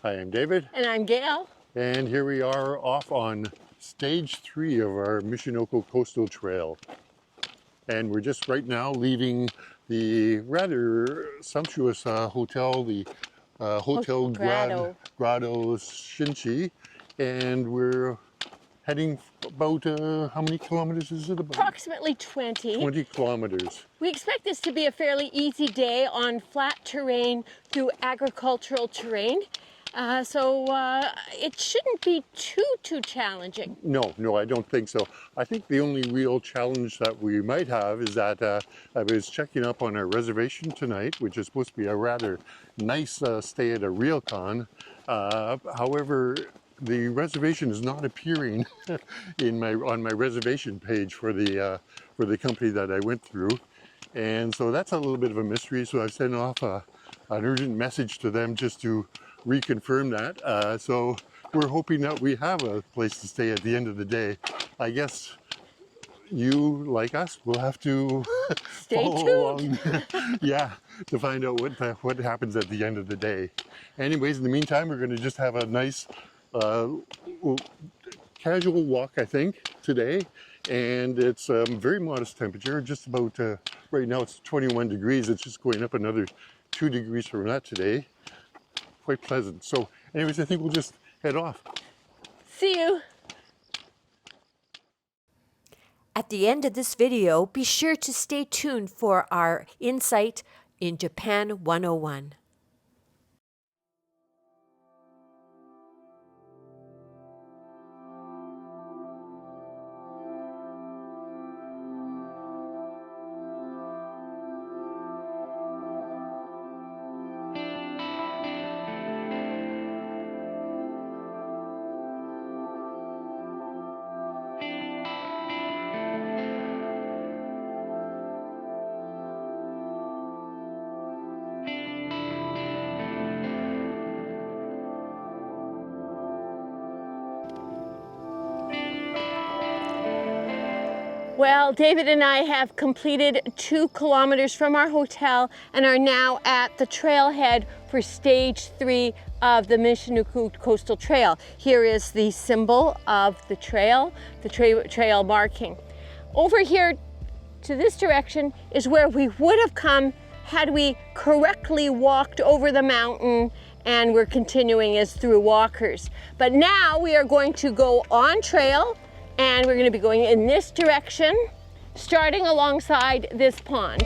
Hi, I'm David. And I'm Gail. And here we are off on stage 3 of our Michinoku Coastal Trail. And we're just right now leaving the rather sumptuous hotel, the Hotel Grotto Shinchi. And we're heading about, how many kilometers is it? About? Approximately 20. 20 kilometers. We expect this to be a fairly easy day on flat terrain through agricultural terrain. So it shouldn't be too challenging. No, I don't think so. I think the only real challenge that we might have is that I was checking up on our reservation tonight, which is supposed to be a rather nice stay at a Ryokan. However, the reservation is not appearing on my reservation page for the company that I went through, and so that's a little bit of a mystery. So I've sent off an urgent message to them just to reconfirm that. So we're hoping that we have a place to stay at the end of the day. I guess you, like us, will have to Stay tuned. Yeah, to find out what happens at the end of the day. Anyways, in the meantime, we're going to just have a nice casual walk, I think, today. And it's very modest temperature, just about, right now it's 21 degrees. It's just going up another 2 degrees from that today. Quite pleasant. So anyways, I think we'll just head off. See you. At the end of this video, be sure to stay tuned for our Insight in Japan 101. Well, David and I have completed 2 kilometers from our hotel and are now at the trailhead for stage 3 of the Michinoku Coastal Trail. Here is the symbol of the trail, the trail marking. Over here to this direction is where we would have come had we correctly walked over the mountain, and we're continuing as through walkers. But now we are going to go on trail, and we're going to be going in this direction, starting alongside this pond.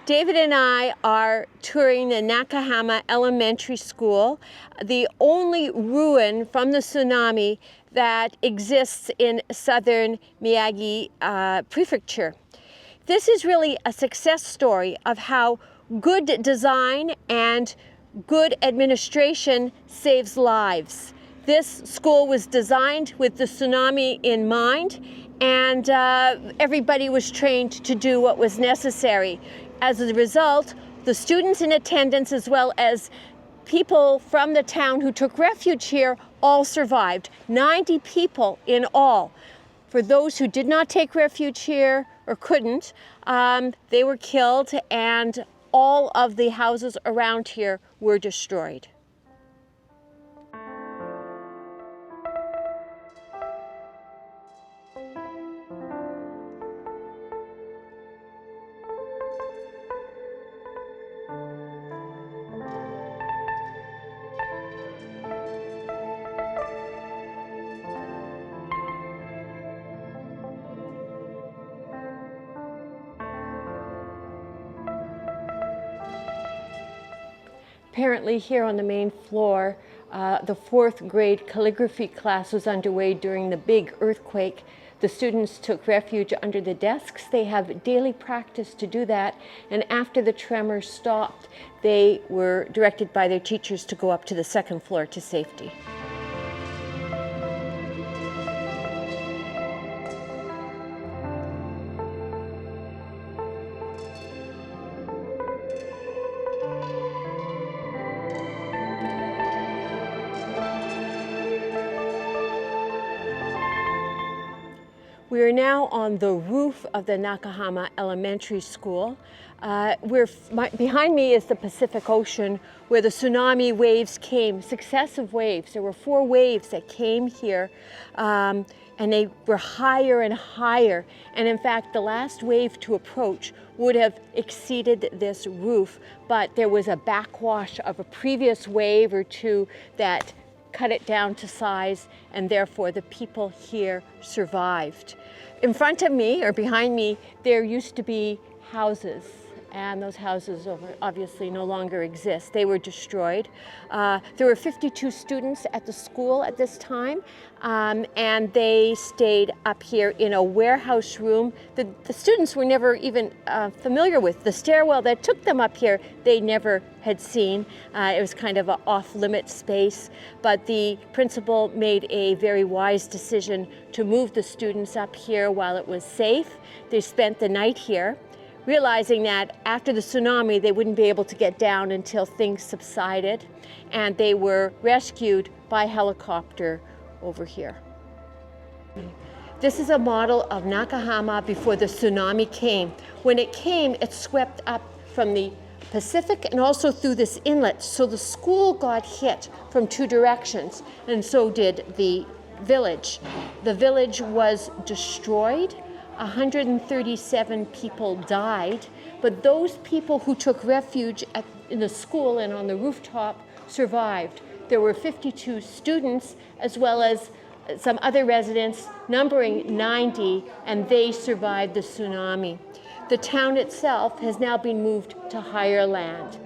David and I are touring the Nakahama Elementary School, the only ruin from the tsunami that exists in southern Miyagi Prefecture. This is really a success story of how good design and good administration saves lives. This school was designed with the tsunami in mind, and everybody was trained to do what was necessary. As a result, the students in attendance, as well as people from the town who took refuge here, all survived. 90 people in all. For those who did not take refuge here or couldn't, they were killed, and all of the houses around here were destroyed. Apparently here on the main floor, the 4th grade calligraphy class was underway during the big earthquake. The students took refuge under the desks. They have daily practice to do that. And after the tremor stopped, they were directed by their teachers to go up to the 2nd floor to safety. We are now on the roof of the Nakahama Elementary School. Behind me is the Pacific Ocean, where the tsunami waves came, successive waves. There were 4 waves that came here, and they were higher and higher. And in fact, the last wave to approach would have exceeded this roof, but there was a backwash of a previous wave or 2 that cut it down to size, and therefore the people here survived. In front of me, or behind me, there used to be houses, and those houses obviously no longer exist. They were destroyed. There were 52 students at the school at this time, and they stayed up here in a warehouse room. The students were never even familiar with. The stairwell that took them up here, they never had seen. It was kind of an off-limit space, but the principal made a very wise decision to move the students up here while it was safe. They spent the night here, realizing that after the tsunami, they wouldn't be able to get down until things subsided, and they were rescued by helicopter over here. This is a model of Nakahama before the tsunami came. When it came, it swept up from the Pacific and also through this inlet, so the school got hit from 2 directions, and so did the village. The village was destroyed. 137 people died, but those people who took refuge in the school and on the rooftop survived. There were 52 students as well as some other residents, numbering 90, and they survived the tsunami. The town itself has now been moved to higher land.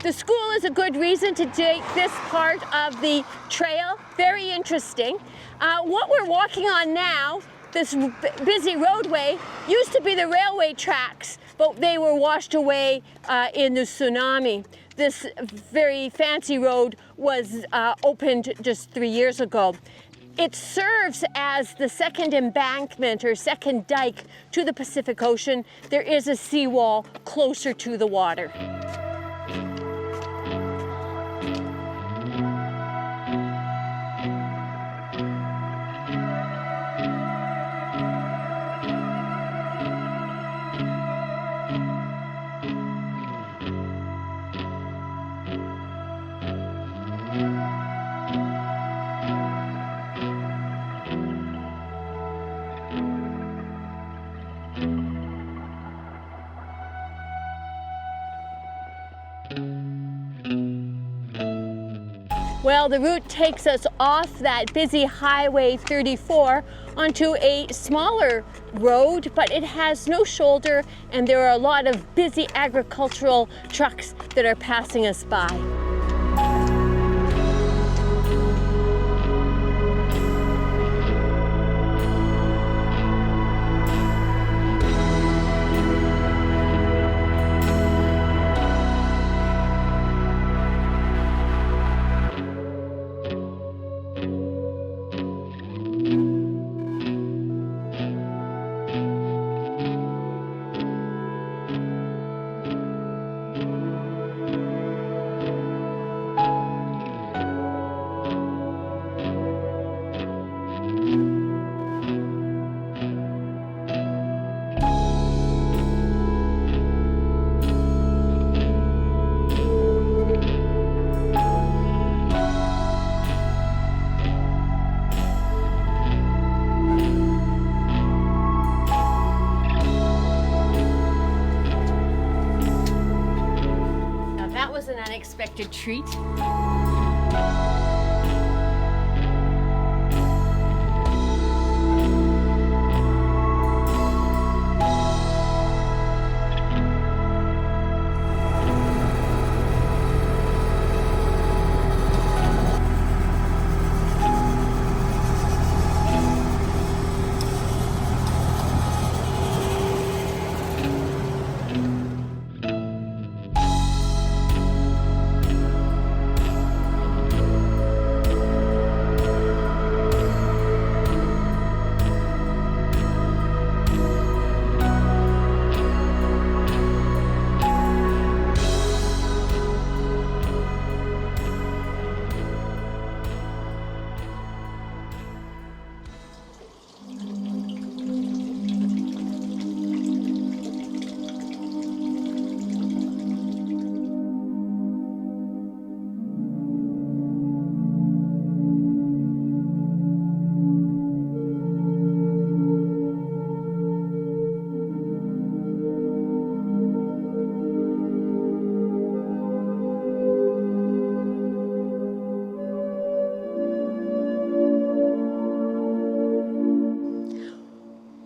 The school is a good reason to take this part of the trail. Very interesting. What we're walking on now, this busy roadway, used to be the railway tracks, but they were washed away in the tsunami. This very fancy road was opened just 3 years ago. It serves as the second embankment or second dike to the Pacific Ocean. There is a seawall closer to the water. Well, the route takes us off that busy Highway 34 onto a smaller road, but it has no shoulder, and there are a lot of busy agricultural trucks that are passing us by. unexpected treat.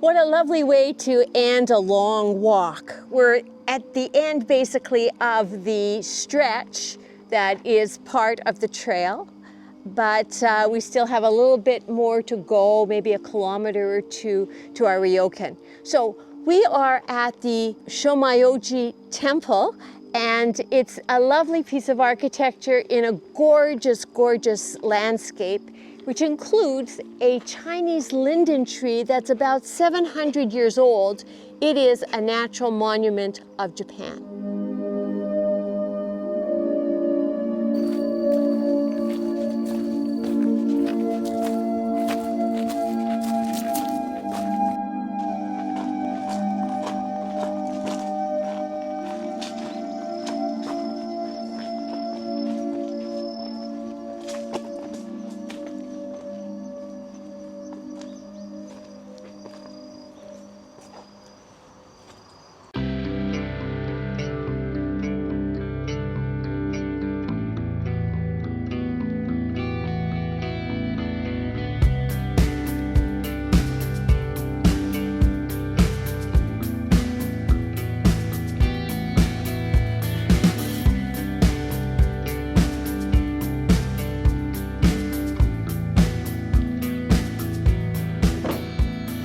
What a lovely way to end a long walk. We're at the end basically of the stretch that is part of the trail, but we still have a little bit more to go, maybe a kilometer or two to our ryokan. So we are at the Shomayoji Temple, and it's a lovely piece of architecture in a gorgeous, gorgeous landscape, which includes a Chinese linden tree that's about 700 years old. It is a natural monument of Japan.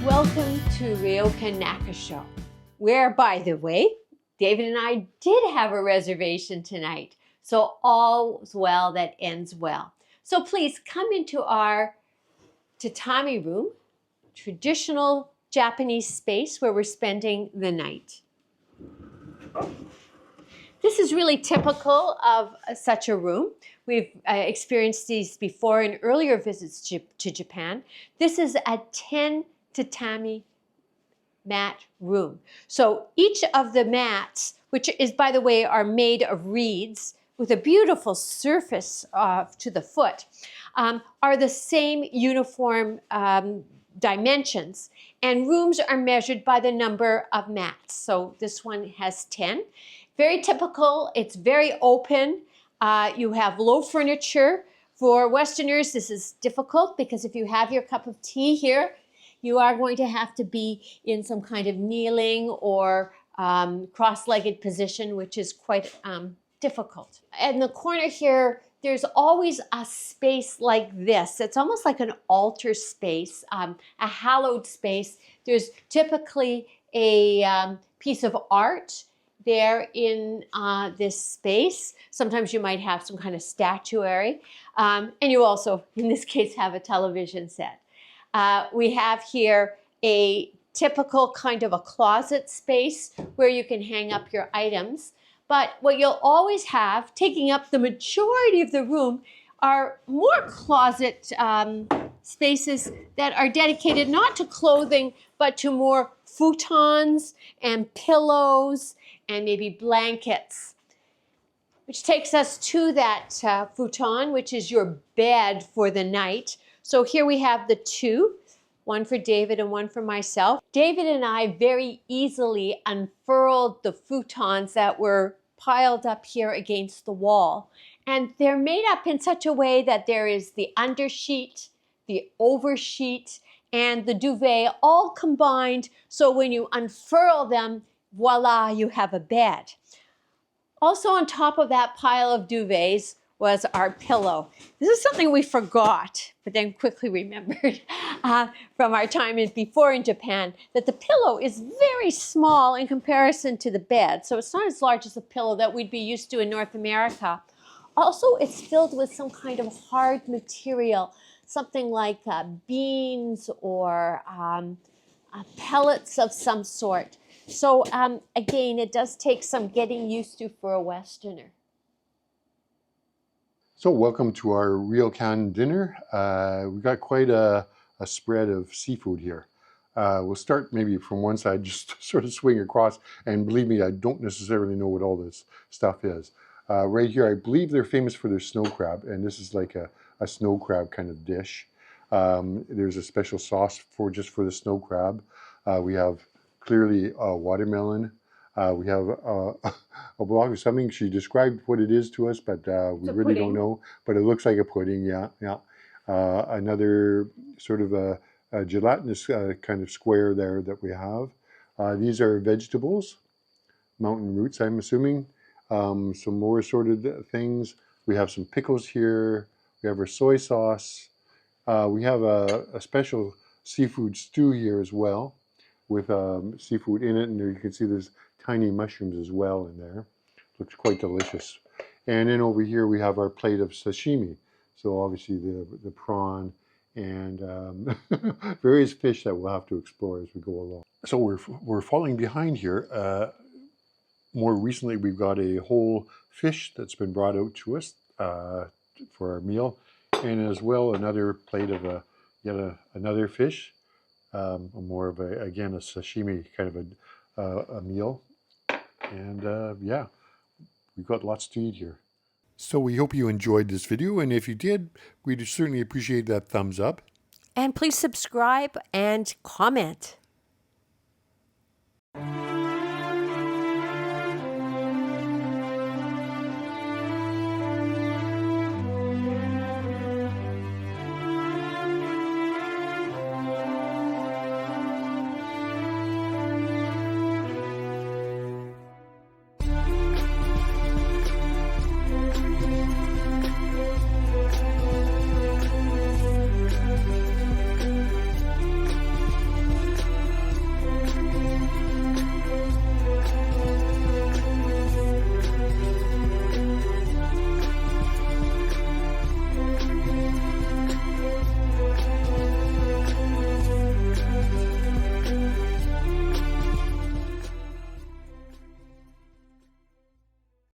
Welcome to Ryokan Nakasho, where, by the way, David and I did have a reservation tonight. So all's well that ends well. So please come into our tatami room, traditional Japanese space where we're spending the night. This is really typical of such a room. We've experienced these before in earlier visits to Japan. This is a 10 tatami mat room. So each of the mats, which is, by the way, are made of reeds with a beautiful surface to the foot, are the same uniform dimensions, and rooms are measured by the number of mats. So this one has 10. Very typical. It's very open. You have low furniture. For Westerners, this is difficult because if you have your cup of tea here, you are going to have to be in some kind of kneeling or cross-legged position, which is quite difficult. In the corner here, there's always a space like this. It's almost like an altar space, a hallowed space. There's typically a piece of art there in this space. Sometimes you might have some kind of statuary. And you also, in this case, have a television set. We have here a typical kind of a closet space where you can hang up your items. But what you'll always have, taking up the majority of the room, are more closet spaces that are dedicated not to clothing, but to more futons and pillows and maybe blankets. Which takes us to that futon, which is your bed for the night. So here we have the two, one for David and one for myself. David and I very easily unfurled the futons that were piled up here against the wall. And they're made up in such a way that there is the undersheet, the oversheet, and the duvet all combined, so when you unfurl them, voila, you have a bed. Also on top of that pile of duvets was our pillow. This is something we forgot, but then quickly remembered from our time before in Japan, that the pillow is very small in comparison to the bed. So it's not as large as the pillow that we'd be used to in North America. Also, it's filled with some kind of hard material, something like beans or pellets of some sort. So again, it does take some getting used to for a Westerner. So welcome to our Ryokan dinner. We've got quite a spread of seafood here. We'll start maybe from one side, just sort of swing across, and believe me, I don't necessarily know what all this stuff is. Right here, I believe they're famous for their snow crab, and this is like a snow crab kind of dish. There's a special sauce just for the snow crab. We have clearly watermelon. We have a block of something. She described what it is to us, but we really don't know. But it looks like a pudding, yeah. Another sort of a gelatinous kind of square there that we have. These are vegetables, mountain roots, I'm assuming. Some more assorted things. We have some pickles here. We have our soy sauce. We have a special seafood stew here as well, with seafood in it, and there you can see there's tiny mushrooms as well in there. Looks quite delicious. And then over here we have our plate of sashimi. So obviously the prawn and various fish that we'll have to explore as we go along. So we're falling behind here. More recently, we've got a whole fish that's been brought out to us for our meal, and as well another plate of yet another fish. More of again a sashimi kind of a meal, and yeah, we've got lots to eat here. So we hope you enjoyed this video, and if you did, we'd certainly appreciate that thumbs up. And please subscribe and comment.